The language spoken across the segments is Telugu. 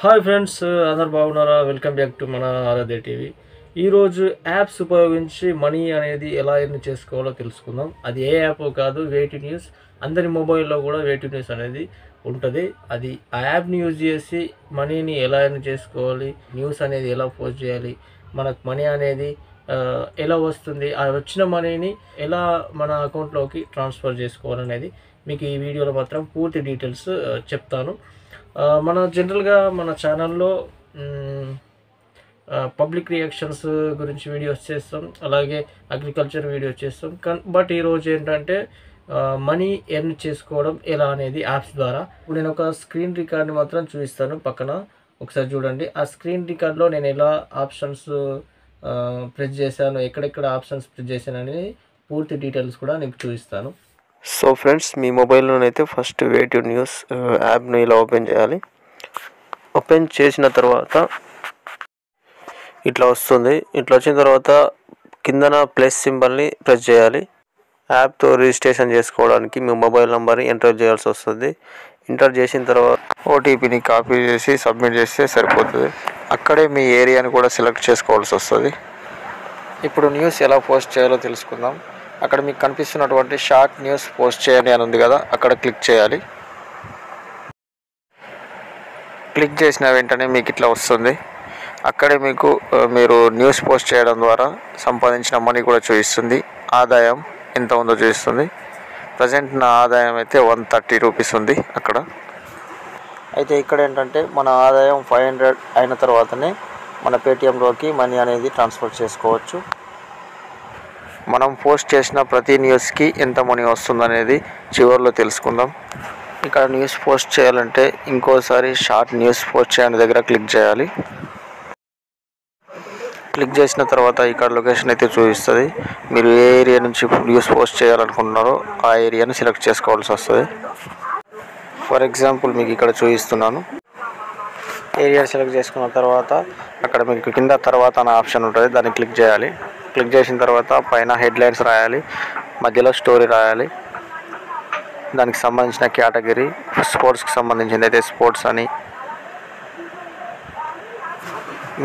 హాయ్ ఫ్రెండ్స్, అందరు బాగున్నారా? వెల్కమ్ బ్యాక్ టు మన ఆరాధ్య టీవీ. ఈరోజు యాప్స్ ఉపయోగించి మనీ అనేది ఎలా ఎర్న్ చేసుకోవాలో తెలుసుకుందాం. అది ఏ యాప్ కాదు, వేటి న్యూస్. అందరి మొబైల్లో కూడా వేటి న్యూస్ అనేది ఉంటుంది. అది ఆ యాప్ని యూజ్ చేసి మనీని ఎలా ఎర్న్ చేసుకోవాలి, న్యూస్ అనేది ఎలా పోస్ట్ చేయాలి, మనకు మనీ అనేది ఎలా వస్తుంది, ఆ వచ్చిన మనీని ఎలా మన అకౌంట్లోకి ట్రాన్స్ఫర్ చేసుకోవాలనేది మీకు ఈ వీడియోలో మాత్రం పూర్తి డీటెయిల్స్ చెప్తాను. మన జనరల్గా మన ఛానల్లో పబ్లిక్ రియాక్షన్స్ గురించి వీడియోస్ చేస్తాం, అలాగే అగ్రికల్చర్ వీడియోస్ చేస్తాం. బట్ ఈరోజు ఏంటంటే మనీ ఎర్న్ చేసుకోవడం ఎలా అనేది యాప్స్ ద్వారా. ఇప్పుడు నేను ఒక స్క్రీన్ రికార్డ్ని మాత్రం చూపిస్తాను, పక్కన ఒకసారి చూడండి. ఆ స్క్రీన్ రికార్డ్లో నేను ఎలా ఆప్షన్స్ ప్రెస్ చేశాను, ఎక్కడెక్కడ ఆప్షన్స్ ప్రెస్ చేశాను అనేది పూర్తి డీటెయిల్స్ కూడా నీకు చూపిస్తాను. సో ఫ్రెండ్స్, మీ మొబైల్లోనైతే ఫస్ట్ వేటి న్యూస్ యాప్ను ఇలా ఓపెన్ చేయాలి. ఓపెన్ చేసిన తర్వాత ఇట్లా వస్తుంది. ఇట్లా వచ్చిన తర్వాత కిందన ప్లస్ సింబల్ని ప్రెస్ చేయాలి. యాప్తో రిజిస్ట్రేషన్ చేసుకోవడానికి మీ మొబైల్ నెంబర్ని ఎంటర్ చేయాల్సి వస్తుంది. ఎంటర్ చేసిన తర్వాత ఓటీపీని కాపీ చేసి సబ్మిట్ చేస్తే సరిపోతుంది. అక్కడే మీ ఏరియాని కూడా సెలెక్ట్ చేసుకోవాల్సి వస్తుంది. ఇప్పుడు న్యూస్ ఎలా పోస్ట్ చేయాలో తెలుసుకుందాం. అక్కడ మీకు కనిపిస్తున్నటువంటి షార్ట్ న్యూస్ పోస్ట్ చేయండి అని ఉంది కదా, అక్కడ క్లిక్ చేయాలి. క్లిక్ చేసిన వెంటనే మీకు ఇట్లా వస్తుంది. అక్కడే మీరు న్యూస్ పోస్ట్ చేయడం ద్వారా సంపాదించిన మనీ కూడా చూపిస్తుంది. ఆదాయం ఎంత ఉందో చూపిస్తుంది. ప్రజెంట్ నా ఆదాయం అయితే 130 రూపీస్ ఉంది అక్కడ. అయితే ఇక్కడ ఏంటంటే మన ఆదాయం 500 అయిన తర్వాతనే మన పేటిఎంలోకి మనీ అనేది ట్రాన్స్ఫర్ చేసుకోవచ్చు. మనం పోస్ట్ చేసిన ప్రతి న్యూస్కి ఎంత మనీ వస్తుందనేది చివరిలో తెలుసుకుందాం. ఇక్కడ న్యూస్ పోస్ట్ చేయాలంటే ఇంకోసారి షార్ట్ న్యూస్ పోస్ట్ చేయని దగ్గర క్లిక్ చేయాలి. క్లిక్ చేసిన తర్వాత ఇక్కడ లొకేషన్ అయితే చూపిస్తుంది. మీరు ఏ ఏరియా నుంచి న్యూస్ పోస్ట్ చేయాలనుకుంటున్నారో ఆ ఏరియాని సెలెక్ట్ చేసుకోవాల్సి వస్తుంది. ఫర్ ఎగ్జాంపుల్ మీకు ఇక్కడ చూపిస్తున్నాను. ఏరియా సెలెక్ట్ చేసుకున్న తర్వాత అక్కడ మీకు కింద తర్వాత అనే ఆప్షన్ ఉంటుంది, దాన్ని క్లిక్ చేయాలి. క్లిక్ చేసిన తర్వాత పైన హెడ్లైన్స్ రాయాలి, మధ్యలో స్టోరీ రాయాలి. దానికి సంబంధించిన కేటగిరీ స్పోర్ట్స్కి సంబంధించింది అయితే స్పోర్ట్స్ అని,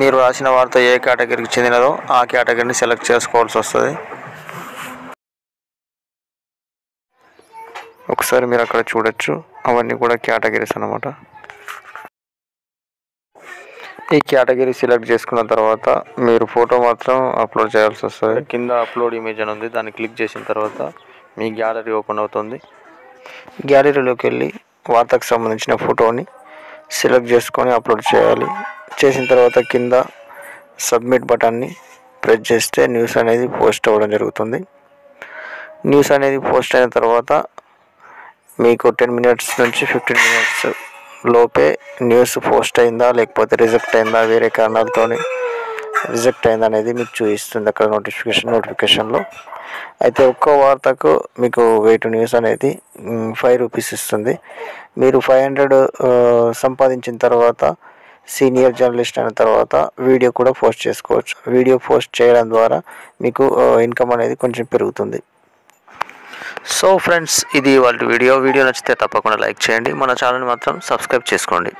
మీరు రాసిన వార్త ఏ కేటగిరీకి చెందినదో ఆ కేటగిరీని సెలెక్ట్ చేసుకోవాల్సి వస్తుంది. ఒకసారి మీరు అక్కడ చూడొచ్చు, అవన్నీ కూడా కేటగిరీస్ అన్నమాట. ఈ కేటగిరీ సెలెక్ట్ చేసుకున్న తర్వాత మీరు ఫోటో మాత్రం అప్లోడ్ చేయాల్సి వస్తుంది. కింద అప్లోడ్ ఇమేజ్ అని ఉంది, దాన్ని క్లిక్ చేసిన తర్వాత మీ గ్యాలరీ ఓపెన్ అవుతుంది. గ్యాలరీలోకి వెళ్ళి వార్తకు సంబంధించిన ఫోటోని సెలెక్ట్ చేసుకొని అప్లోడ్ చేయాలి. చేసిన తర్వాత కింద సబ్మిట్ బటన్ని ప్రెస్ చేస్తే న్యూస్ అనేది పోస్ట్ అవ్వడం జరుగుతుంది. న్యూస్ అనేది పోస్ట్ అయిన తర్వాత మీకు 10 మినిట్స్ నుంచి 15 మినిట్స్ లోపే న్యూస్ పోస్ట్ అయిందా లేకపోతే రిజెక్ట్ అయిందా, వేరే కారణాలతో రిజెక్ట్ అయిందా అనేది మీకు చూపిస్తుంది అక్కడ నోటిఫికేషన్లో. అయితే ఒక్క వార్తకు మీకు వేటి న్యూస్ అనేది 5 రూపీస్ ఇస్తుంది. మీరు 500 సంపాదించిన తర్వాత సీనియర్ జర్నలిస్ట్ అయిన తర్వాత వీడియో కూడా పోస్ట్ చేసుకోవచ్చు. వీడియో పోస్ట్ చేయడం ద్వారా మీకు ఇన్కమ్ అనేది కొంచెం పెరుగుతుంది. సో ఫ్రెండ్స్, ఇది వాళ్ళ వీడియో నచ్చితే తప్పకుండా లైక్ చేయండి. మన ఛానల్ని మాత్రం సబ్స్క్రైబ్ చేసుకోండి.